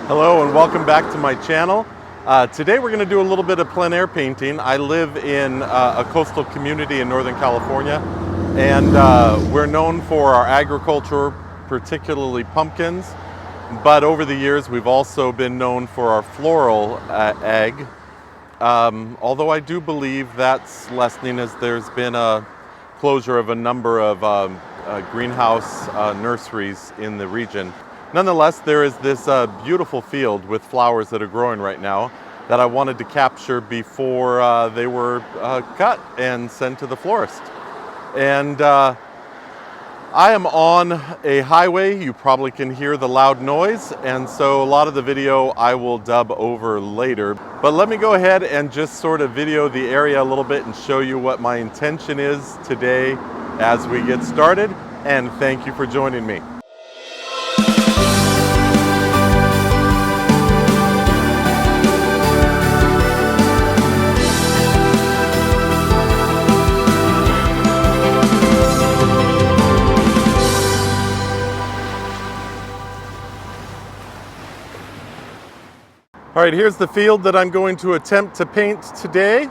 Hello and welcome back to my channel. Today we're going to do a little bit of plein air painting. I live in a coastal community in Northern California, and we're known for our agriculture, particularly pumpkins, but over the years we've also been known for our floral ag. Although I do believe that's lessening as there's been a closure of a number of greenhouse nurseries in the region. Nonetheless, there is this beautiful field with flowers that are growing right now that I wanted to capture before they were cut and sent to the florist. And I am on a highway. You probably can hear the loud noise, and so a lot of the video I will dub over later. But let me go ahead and just sort of video the area a little bit and show you what my intention is today as we get started, and thank you for joining me. All right, here's the field that I'm going to attempt to paint today.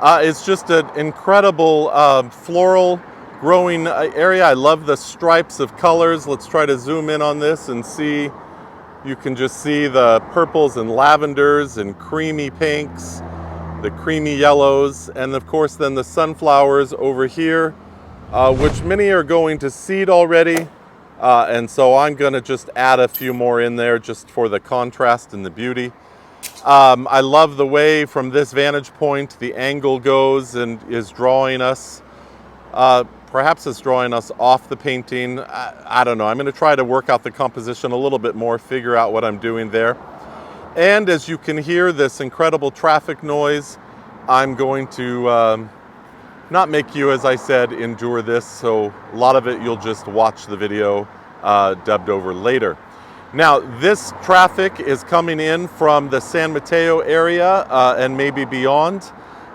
It's just an incredible floral growing area. I love the stripes of colors. Let's try to zoom in on this and see. You can just see the purples and lavenders and creamy pinks, the creamy yellows, and of course then the sunflowers over here, which many are going to seed already. And so I'm going to just add a few more in there just for the contrast and the beauty. I love the way from this vantage point the angle goes and is drawing us. Perhaps it's drawing us off the painting. I don't know. I'm going to try to work out the composition a little bit more, figure out what I'm doing there. And as you can hear this incredible traffic noise, I'm going to not make you, as I said, endure this. So a lot of it you'll just watch the video dubbed over later. Now, this traffic is coming in from the San Mateo area and maybe beyond.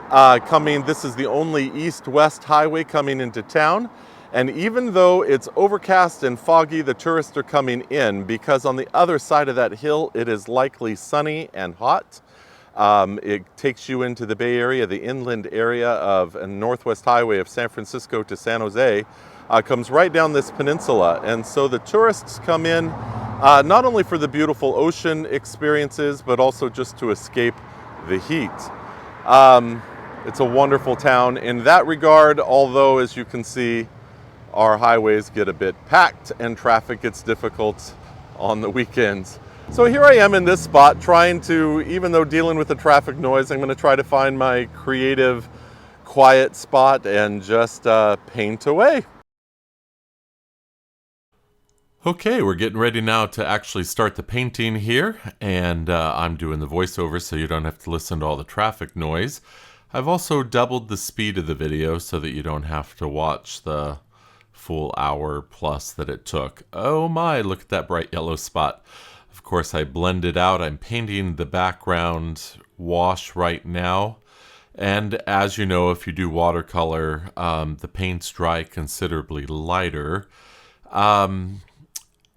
This is the only east-west highway coming into town. And even though it's overcast and foggy, the tourists are coming in because on the other side of that hill, it is likely sunny and hot. It takes you into the Bay Area, the inland area of a northwest highway of San Francisco to San Jose. Comes right down this peninsula. And so the tourists come in not only for the beautiful ocean experiences, but also just to escape the heat. It's a wonderful town in that regard, although as you can see, our highways get a bit packed and traffic gets difficult on the weekends. So here I am in this spot trying to, even though dealing with the traffic noise, I'm going to try to find my creative, quiet spot and just paint away. Okay, we're getting ready now to actually start the painting here, and I'm doing the voiceover so you don't have to listen to all the traffic noise. I've also doubled the speed of the video so that you don't have to watch the full hour plus that it took. Oh my, look at that bright yellow spot. Of course, I blended out. I'm painting the background wash right now. And as you know, if you do watercolor, the paints dry considerably lighter.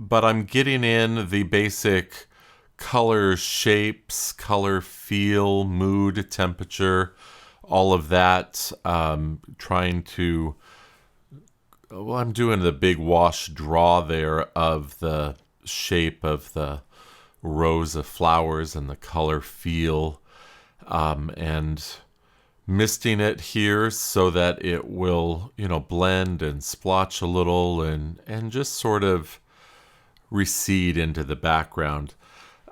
But I'm getting in the basic color shapes, color feel, mood, temperature, all of that. Trying to, well, I'm doing the big wash draw there of the shape of the rows of flowers and the color feel, and misting it here so that it will, blend and splotch a little and just sort of recede into the background.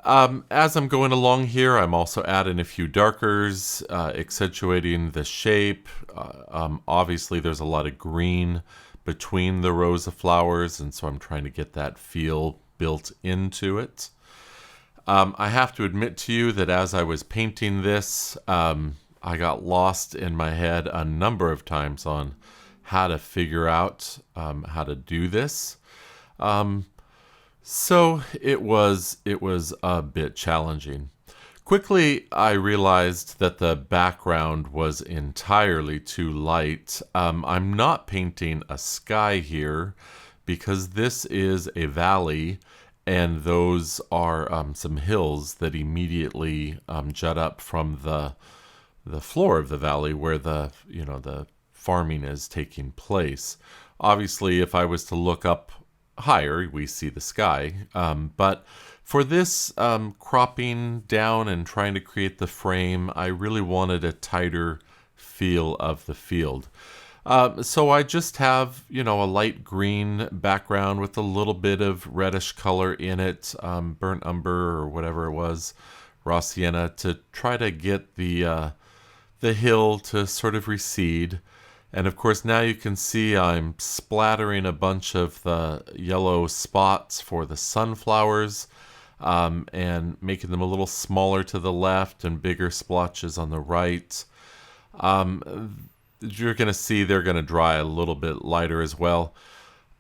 As I'm going along here, I'm also adding a few darkers, accentuating the shape. Obviously, there's a lot of green between the rows of flowers, and so I'm trying to get that feel built into it. I have to admit to you that as I was painting this, I got lost in my head a number of times on how to figure out how to do this. So it was a bit challenging. Quickly, I realized that the background was entirely too light. I'm not painting a sky here because this is a valley and those are some hills that immediately jut up from the floor of the valley where the farming is taking place. Obviously, if I was to look up higher, we see the sky. But for this cropping down and trying to create the frame, I really wanted a tighter feel of the field. So I just have, a light green background with a little bit of reddish color in it, burnt umber or whatever it was, raw sienna, to try to get the hill to sort of recede. And of course now you can see I'm splattering a bunch of the yellow spots for the sunflowers, and making them a little smaller to the left and bigger splotches on the right. You're going to see they're going to dry a little bit lighter as well.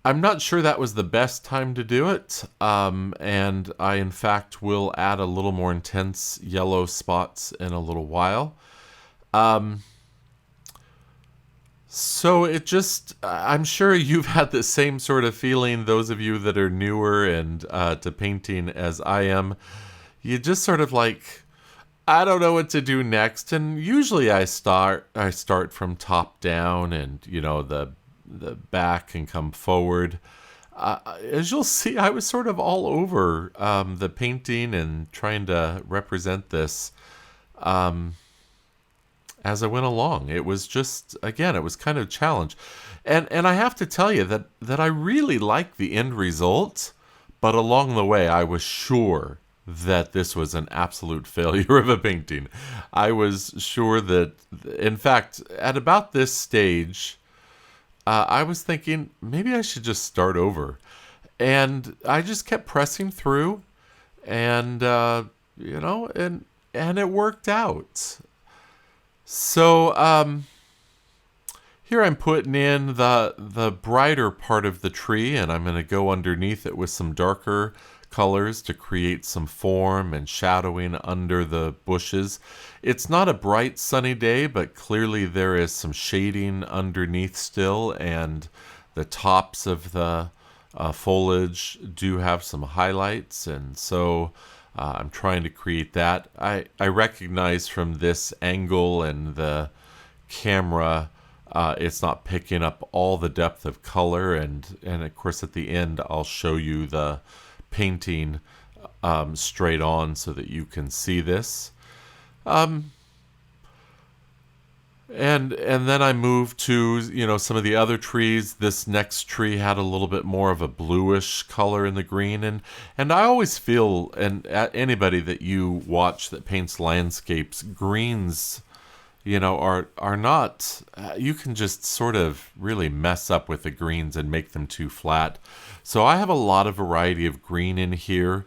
I'm not sure that was the best time to do it, and I in fact will add a little more intense yellow spots in a little while. So it just, I'm sure you've had the same sort of feeling, those of you that are newer and to painting as I am. You just sort of like, I don't know what to do next, and usually I start from top down, and the back can come forward. As you'll see, I was sort of all over the painting and trying to represent this as I went along. It was just, again, it was kind of a challenge, and I have to tell you that I really like the end result, but along the way I was sure that this was an absolute failure of a painting. I was sure that, in fact, at about this stage, I was thinking maybe I should just start over. And I just kept pressing through, and, and it worked out. So, here I'm putting in the brighter part of the tree, and I'm going to go underneath it with some darker colors to create some form and shadowing under the bushes. It's not a bright sunny day, but clearly there is some shading underneath still, and the tops of the foliage do have some highlights, and so I'm trying to create that. I recognize from this angle and the camera it's not picking up all the depth of color, and of course at the end I'll show you the painting straight on so that you can see this. And then I moved to some of the other trees. This next tree had a little bit more of a bluish color in the green, and I always feel, and anybody that you watch that paints landscapes, greens are not, you can just sort of really mess up with the greens and make them too flat. So I have a lot of variety of green in here.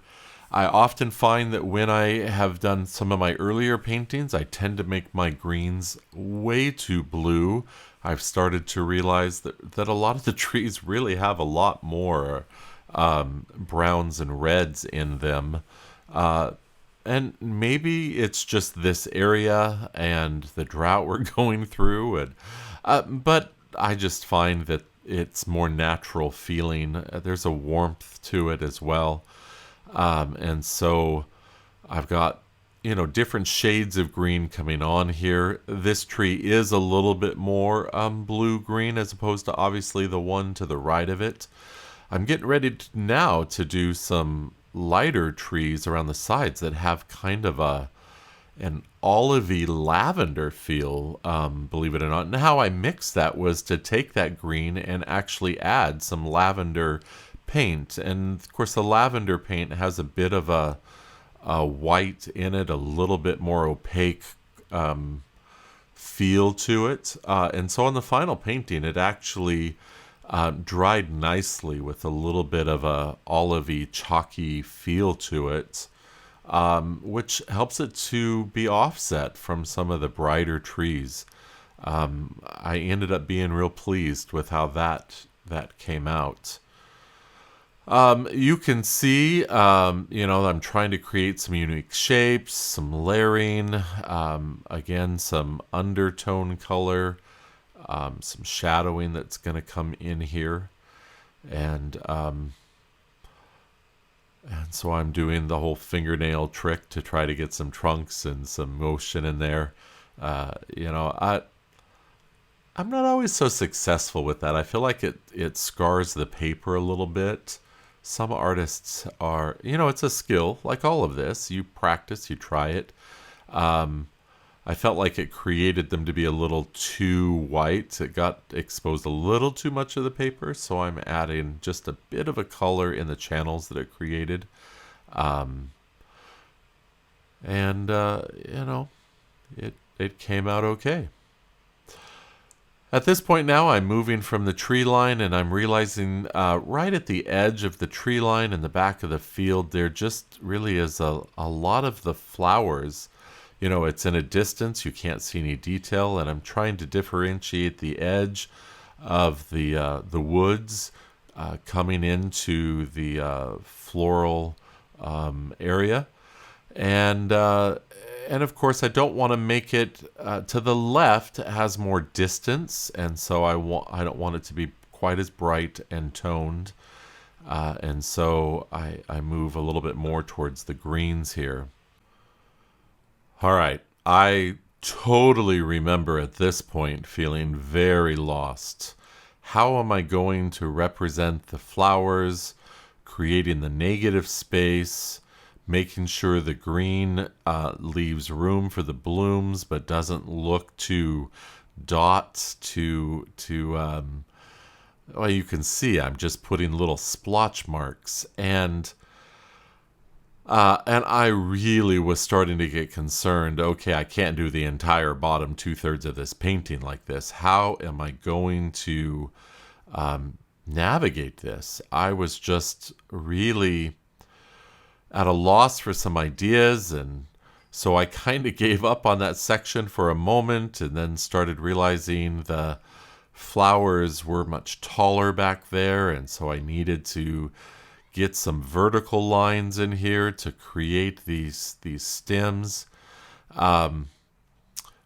I often find that when I have done some of my earlier paintings, I tend to make my greens way too blue. I've started to realize that a lot of the trees really have a lot more browns and reds in them. And maybe it's just this area and the drought we're going through, but I just find that it's more natural feeling. There's a warmth to it as well, and so I've got different shades of green coming on here. This tree is a little bit more blue-green as opposed to obviously the one to the right of it. I'm getting ready now to do some lighter trees around the sides that have kind of an olivey lavender feel, believe it or not. And how I mixed that was to take that green and actually add some lavender paint. And of course the lavender paint has a bit of a white in it, a little bit more opaque feel to it. And so on the final painting, it actually dried nicely with a little bit of a olivey, chalky feel to it, which helps it to be offset from some of the brighter trees. I ended up being real pleased with how that came out. You can see, I'm trying to create some unique shapes, some layering, again, some undertone color, some shadowing that's going to come in here. And And so I'm doing the whole fingernail trick to try to get some trunks and some motion in there. I'm not always so successful with that. I feel like it scars the paper a little bit. Some artists are, it's a skill, like all of this. You practice, you try it. I felt like it created them to be a little too white. It got exposed a little too much of the paper, so I'm adding just a bit of a color in the channels that it created. It came out okay. At this point now, I'm moving from the tree line, and I'm realizing right at the edge of the tree line in the back of the field, there just really is a lot of the flowers. It's in a distance, you can't see any detail, and I'm trying to differentiate the edge of the woods coming into the floral area. And of course, I don't want to make it to the left. It has more distance, and so I don't want it to be quite as bright and toned. And so I move a little bit more towards the greens here. All right, I totally remember at this point feeling very lost. How am I going to represent the flowers, creating the negative space, making sure the green leaves room for the blooms but doesn't look too dots well, you can see I'm just putting little splotch marks, and I really was starting to get concerned. Okay, I can't do the entire bottom 2/3 of this painting like this. How am I going to navigate this? I was just really at a loss for some ideas, and so I kind of gave up on that section for a moment, and then started realizing the flowers were much taller back there, and so I needed to get some vertical lines in here to create these stems.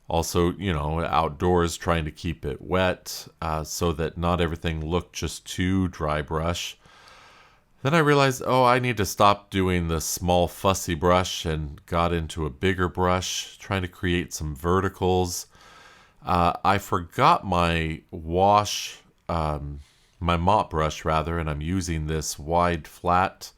Also, outdoors, trying to keep it wet so that not everything looked just too dry brush. Then I realized, I need to stop doing the small fussy brush, and got into a bigger brush, trying to create some verticals. I forgot my my mop brush rather, and I'm using this wide flat.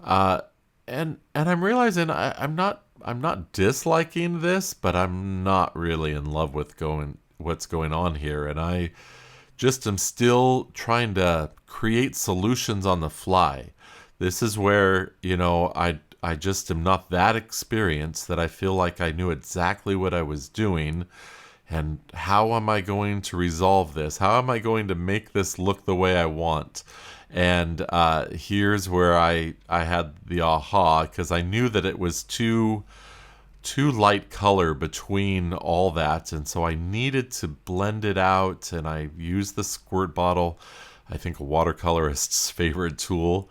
And I'm realizing I'm not disliking this, but I'm not really in love with what's going on here, and I just am still trying to create solutions on the fly. This is where, I just am not that experienced that I feel like I knew exactly what I was doing. And how am I going to resolve this? How am I going to make this look the way I want? And here's where I had the aha, because I knew that it was too light color between all that, and so I needed to blend it out, and I used the squirt bottle, I think a watercolorist's favorite tool,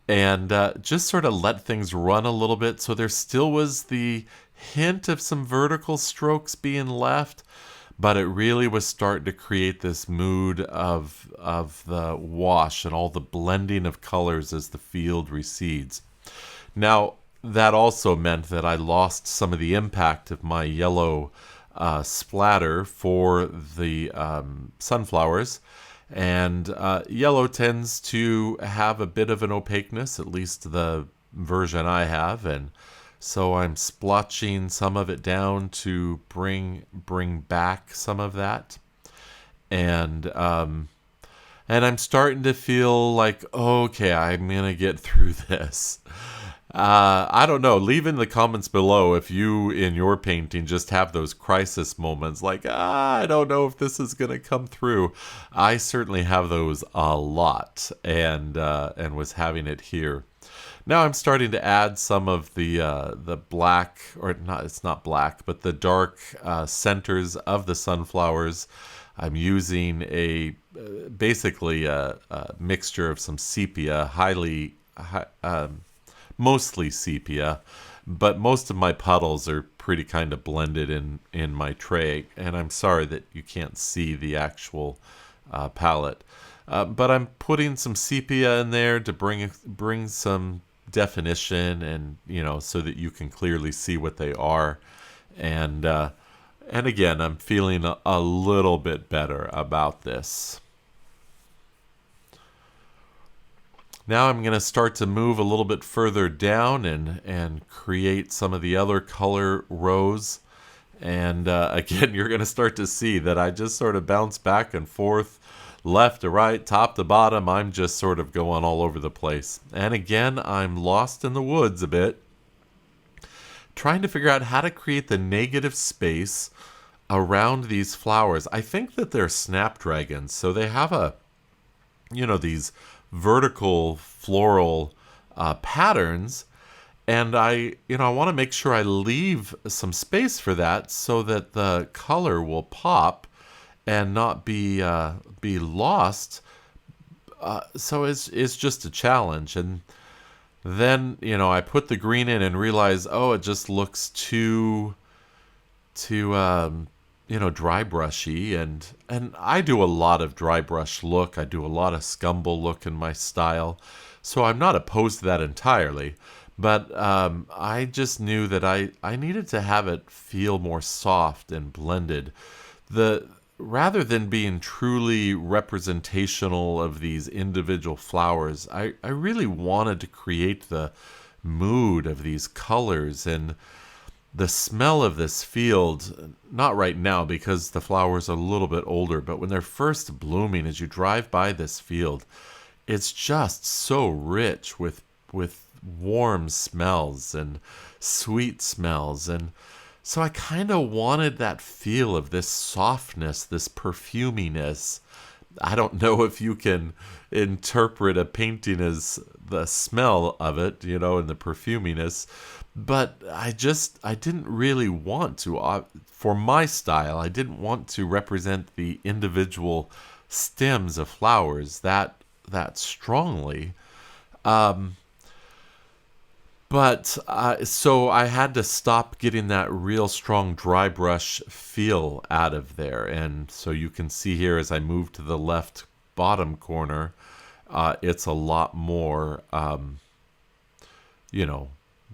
and just sort of let things run a little bit, so there still was the hint of some vertical strokes being left, but it really was starting to create this mood of the wash and all the blending of colors as the field recedes. Now, that also meant that I lost some of the impact of my yellow splatter for the sunflowers. And yellow tends to have a bit of an opaqueness, at least the version I have. And so I'm splotching some of it down to bring back some of that. And I'm starting to feel like, okay, I'm going to get through this. I don't know. Leave in the comments below if you, in your painting, just have those crisis moments like, I don't know if this is going to come through. I certainly have those a lot, and was having it here. Now I'm starting to add some of the black, or not, it's not black, but the dark centers of the sunflowers. I'm using basically a mixture of some sepia, mostly sepia, but most of my puddles are pretty kind of blended in my tray, and I'm sorry that you can't see the actual palette. But I'm putting some sepia in there to bring some definition, and so that you can clearly see what they are. And again, I'm feeling a little bit better about this. Now I'm going to start to move a little bit further down and create some of the other color rows. And again, you're going to start to see that I just sort of bounce back and forth, left to right, top to bottom. I'm just sort of going all over the place. And again, I'm lost in the woods a bit, trying to figure out how to create the negative space around these flowers. I think that they're snapdragons, so they have these vertical floral patterns, and I want to make sure I leave some space for that so that the color will pop and not be lost. So it's just a challenge. And then I put the green in and realize, it just looks too dry brushy, and I do a lot of dry brush look. I do a lot of scumble look in my style, so I'm not opposed to that entirely. But I just knew that I needed to have it feel more soft and blended. Rather than being truly representational of these individual flowers, I really wanted to create the mood of these colors and the smell of this field. Not right now because the flowers are a little bit older, but when they're first blooming, as you drive by this field, it's just so rich with warm smells and sweet smells. And so I kind of wanted that feel of this softness, this perfuminess. I don't know if you can interpret a painting as the smell of it, and the perfuminess, but I didn't really want to, for my style, I didn't want to represent the individual stems of flowers that strongly. So I had to stop getting that real strong dry brush feel out of there. And so you can see here as I move to the left bottom corner, it's a lot more,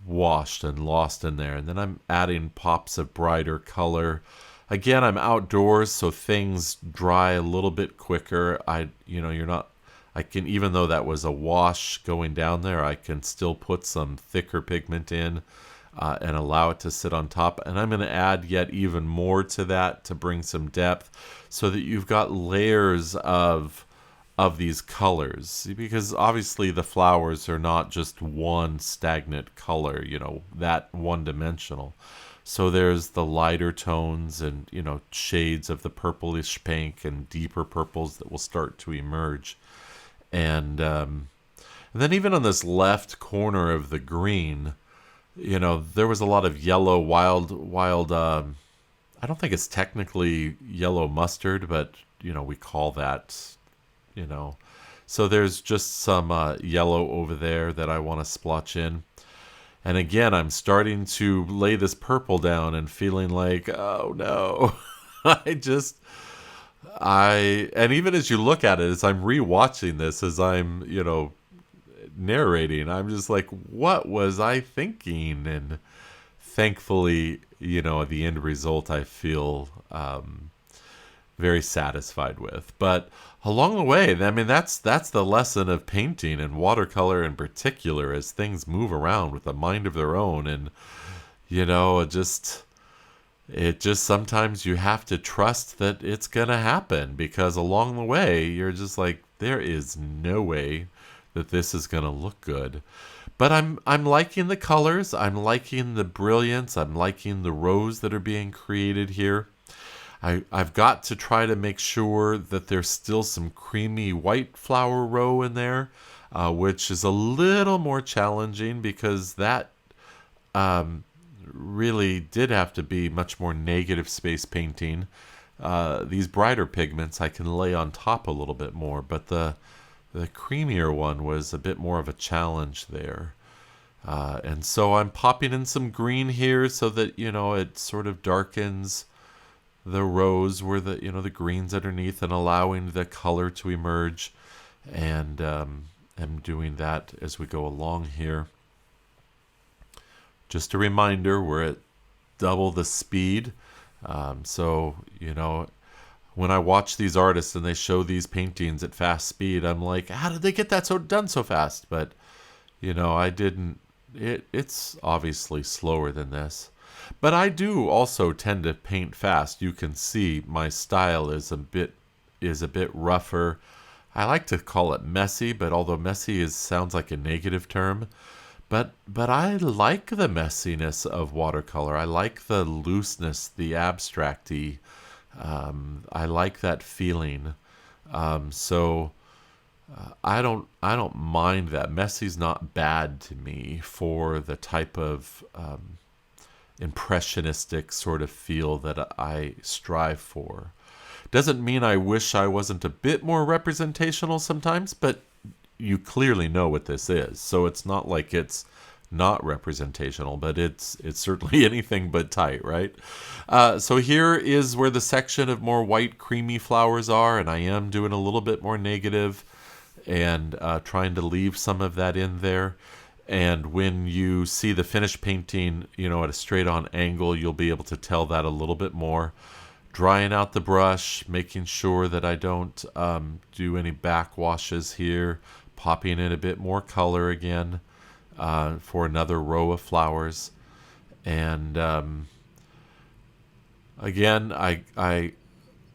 washed and lost in there. And then I'm adding pops of brighter color. Again, I'm outdoors, so things dry a little bit quicker. Even though that was a wash going down there, I can still put some thicker pigment in and allow it to sit on top. And I'm going to add yet even more to that to bring some depth so that you've got layers of these colors. Because obviously the flowers are not just one stagnant color, that one-dimensional. So there's the lighter tones and, shades of the purplish pink and deeper purples that will start to emerge. And then even on this left corner of the green, there was a lot of yellow wild. I don't think it's technically yellow mustard, but we call that. So there's just some yellow over there that I want to splotch in. And again, I'm starting to lay this purple down and feeling like, oh no, and even as you look at it, as I'm rewatching this, as I'm, narrating, I'm just like, what was I thinking? And thankfully, the end result I feel very satisfied with. But along the way, I mean, that's the lesson of painting and watercolor in particular, as things move around with a mind of their own. And, it just sometimes you have to trust that it's going to happen, because along the way, you're just like, there is no way that this is going to look good. But I'm liking the colors. I'm liking the brilliance. I'm liking the rows that are being created here. I've got to try to make sure that there's still some creamy white flower row in there, which is a little more challenging because that really did have to be much more negative space painting. These brighter pigments I can lay on top a little bit more, but the creamier one was a bit more of a challenge there. And so I'm popping in some green here so that, it sort of darkens the rows where the green's underneath and allowing the color to emerge. And I'm doing that as we go along here. just a reminder, we're at double the speed. So, you know, when I watch these artists and they show these paintings at fast speed, I'm like, how did they get that done so fast? But, you know, I didn't. It's obviously slower than this. But I do also tend to paint fast. You can see my style is a bit rougher. I like to call it messy, but although messy sounds like a negative term, but I like the messiness of watercolor. I like the looseness, the abstracty. I like that feeling. So I don't mind that. Messy's not bad to me for the type of impressionistic sort of feel that I strive for. Doesn't mean I wish I wasn't a bit more representational sometimes, but you clearly know what this is. So it's not like it's not representational, but it's certainly anything but tight, right? So here is where the section of more white creamy flowers are, and I am doing a little bit more negative and trying to leave some of that in there. And when you see the finished painting, you know, at a straight on angle, you'll be able to tell that a little bit more. Drying out the brush, making sure that I don't do any backwashes here, popping in a bit more color again for another row of flowers. And again,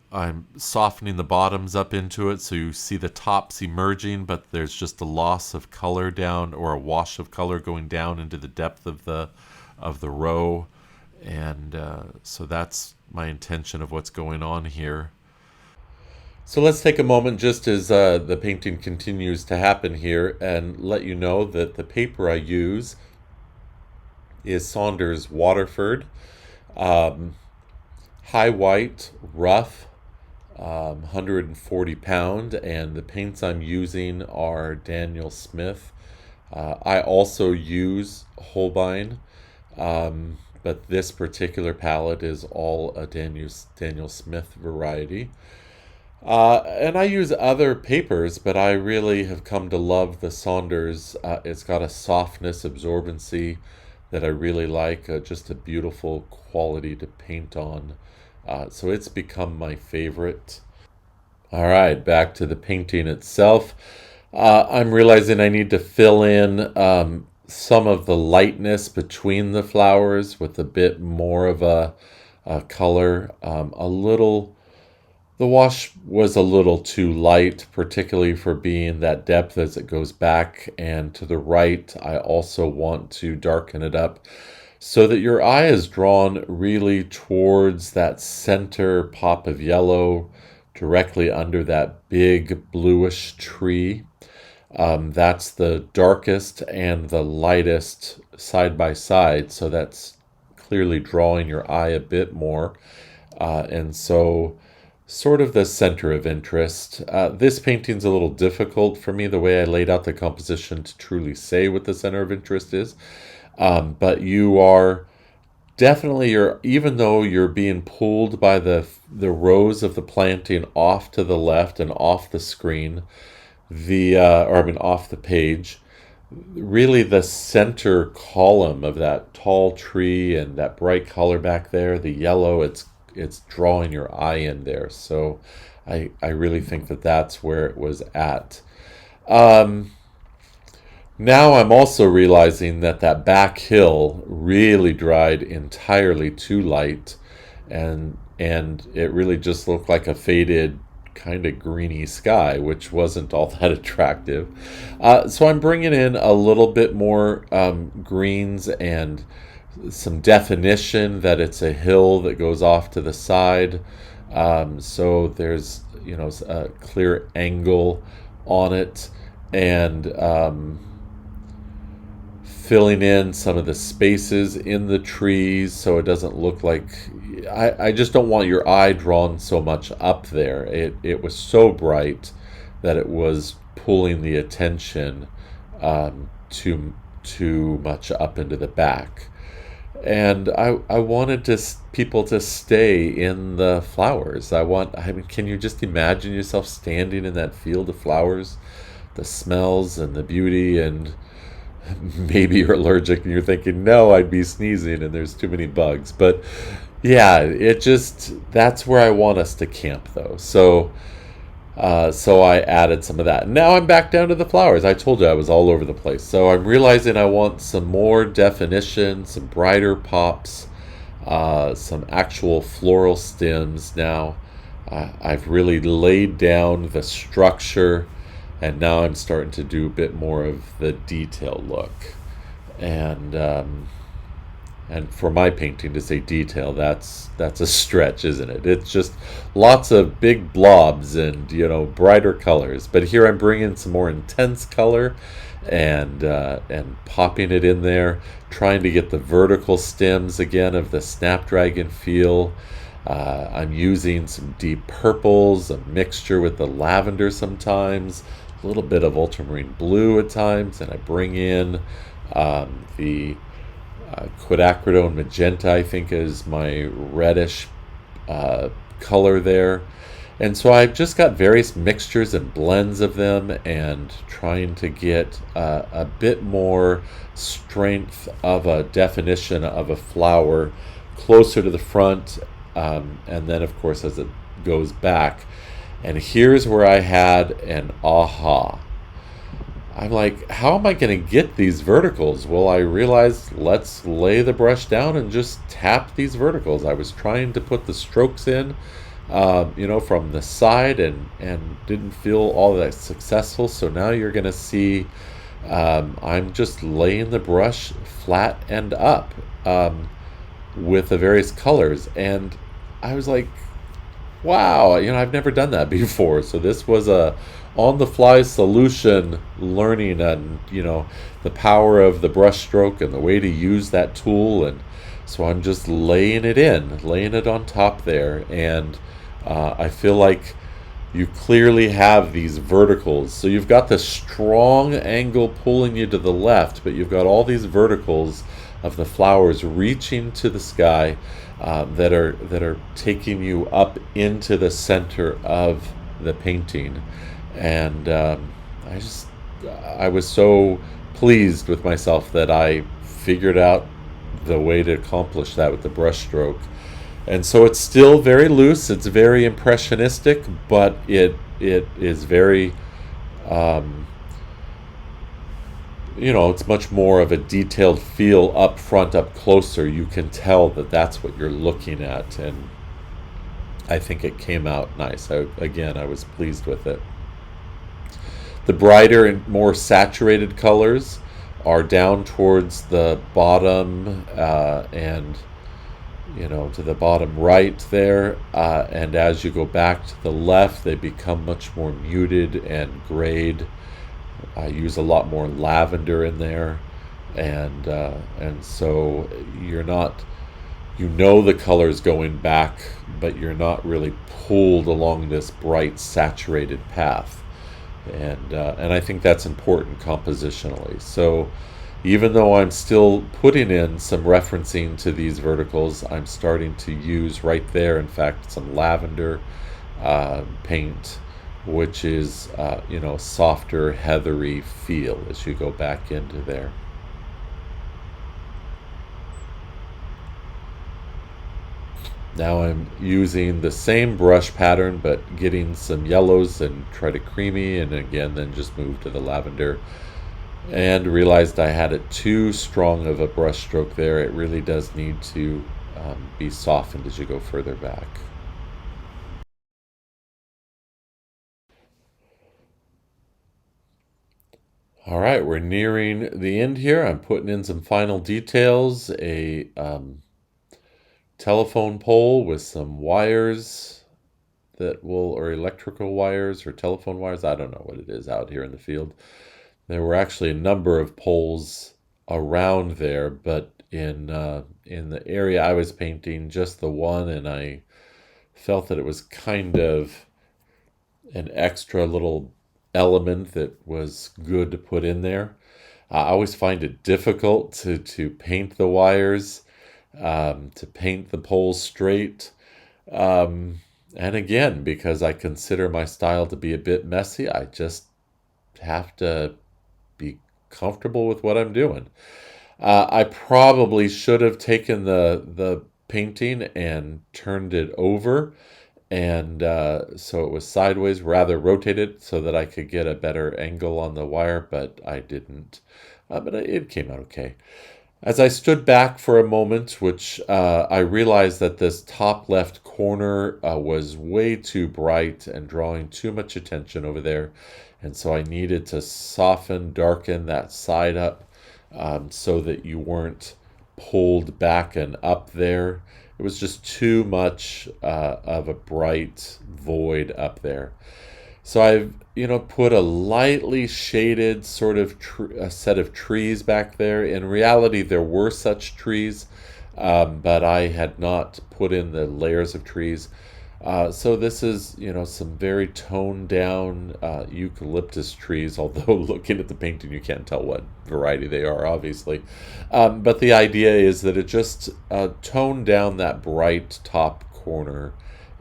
I'm softening the bottoms up into it so you see the tops emerging, but there's just a loss of color down, or a wash of color going down into the depth of the row. And so that's my intention of what's going on here. So let's take a moment just as the painting continues to happen here and let you know that the paper I use is Saunders Waterford. High white, rough, 140 pound, and the paints I'm using are Daniel Smith. I also use Holbein, but this particular palette is all a Daniel Smith variety. And I use other papers, but I really have come to love the Saunders. It's got a softness, absorbency that I really like, just a beautiful quality to paint on. So it's become my favorite. All right, back to the painting itself. I'm realizing I need to fill in some of the lightness between the flowers with a bit more of a color. The wash was a little too light, particularly for being that depth as it goes back and to the right. I also want to darken it up so that your eye is drawn really towards that center pop of yellow directly under that big bluish tree. That's the darkest and the lightest side by side, so that's clearly drawing your eye a bit more. And so sort of the center of interest. This painting's a little difficult for me, the way I laid out the composition, to truly say what the center of interest is. But you are definitely, even though you're being pulled by the rows of the planting off to the left and off the screen, off the page, really the center column of that tall tree and that bright color back there, the yellow, it's drawing your eye in there. So I really think that that's where it was at. Now I'm also realizing that back hill really dried entirely too light, and it really just looked like a faded kind of greeny sky, which wasn't all that attractive. So I'm bringing in a little bit more greens and some definition that it's a hill that goes off to the side. So there's, a clear angle on it, and filling in some of the spaces in the trees so it doesn't look like, I just don't want your eye drawn so much up there. It was so bright that it was pulling the attention too much up into the back. And I wanted people to stay in the flowers. Can you just imagine yourself standing in that field of flowers, the smells and the beauty, and maybe you're allergic and you're thinking, no, I'd be sneezing and there's too many bugs. But yeah, it just, that's where I want us to camp though. So I added some of that. Now I'm back down to the flowers. I told you I was all over the place. So I'm realizing I want some more definition, some brighter pops, some actual floral stems now. I've really laid down the structure, and now I'm starting to do a bit more of the detail look. And and for my painting to say detail, that's a stretch, isn't it? It's just lots of big blobs and brighter colors. But here I'm bringing some more intense color and popping it in there, trying to get the vertical stems again of the snapdragon feel. I'm using some deep purples, a mixture with the lavender sometimes, a little bit of ultramarine blue at times, and I bring in the quinacridone magenta, I think, is my reddish color there. And so I've just got various mixtures and blends of them and trying to get a bit more strength of a definition of a flower closer to the front. And then, of course, as it goes back. And here's where I had an aha. I'm like, how am I going to get these verticals? Well, I realized let's lay the brush down and just tap these verticals. I was trying to put the strokes in, from the side and didn't feel all that successful. So now you're going to see I'm just laying the brush flat and up with the various colors. And I was like, wow, I've never done that before. So this was a on the fly solution, learning and the power of the brush stroke and the way to use that tool. And so I'm just laying it on top there, and I feel like you clearly have these verticals. So you've got the strong angle pulling you to the left, but you've got all these verticals of the flowers reaching to the sky, that are taking you up into the center of the painting. And I was so pleased with myself that I figured out the way to accomplish that with the brush stroke. And so it's still very loose, it's very impressionistic, but it is very it's much more of a detailed feel up front, up closer. You can tell that that's what you're looking at, and I think it came out nice. I was pleased with it. The brighter and more saturated colors are down towards the bottom, and to the bottom right there, and as you go back to the left, they become much more muted and grayed. I use a lot more lavender in there, and so you're not, the colors going back, but you're not really pulled along this bright saturated path, and I think that's important compositionally. So even though I'm still putting in some referencing to these verticals, I'm starting to use right there, in fact, some lavender paint, which is softer, heathery feel as you go back into there. Now I'm using the same brush pattern, but getting some yellows and try to creamy, and again then just move to the lavender, and realized I had it too strong of a brush stroke there. It really does need to be softened as you go further back. All right, we're nearing the end here. I'm putting in some final details, a telephone pole with some wires or electrical wires or telephone wires. I don't know what it is out here in the field. There were actually a number of poles around there, but in the area I was painting, just the one, and I felt that it was kind of an extra little element that was good to put in there. I always find it difficult to paint the wires, to paint the poles straight. And again, because I consider my style to be a bit messy, I just have to be comfortable with what I'm doing. I probably should have taken the painting and turned it over, and so it was sideways, rather rotated so that I could get a better angle on the wire, but I didn't. But it came out okay. As I stood back for a moment, which I realized that this top left corner was way too bright and drawing too much attention over there. And so I needed to soften, darken that side up so that you weren't pulled back and up there. It was just too much of a bright void up there. So I've, put a lightly shaded sort of a set of trees back there. In reality, there were such trees, but I had not put in the layers of trees. So this is, some very toned down eucalyptus trees, although looking at the painting, you can't tell what variety they are, obviously. But the idea is that it just toned down that bright top corner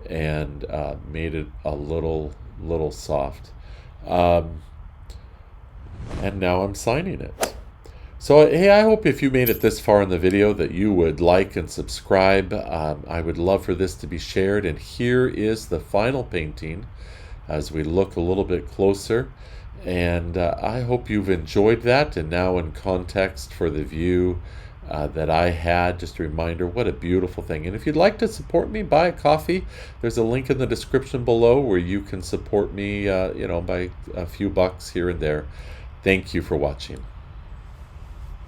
and made it a little soft. Um, and now I'm signing it. So, hey, I hope if you made it this far in the video that you would like and subscribe. I would love for this to be shared. And here is the final painting as we look a little bit closer. And I hope you've enjoyed that. And now in context for the view that I had, just a reminder, what a beautiful thing. And if you'd like to support me, buy a coffee. There's a link in the description below where you can support me, by a few bucks here and there. Thank you for watching.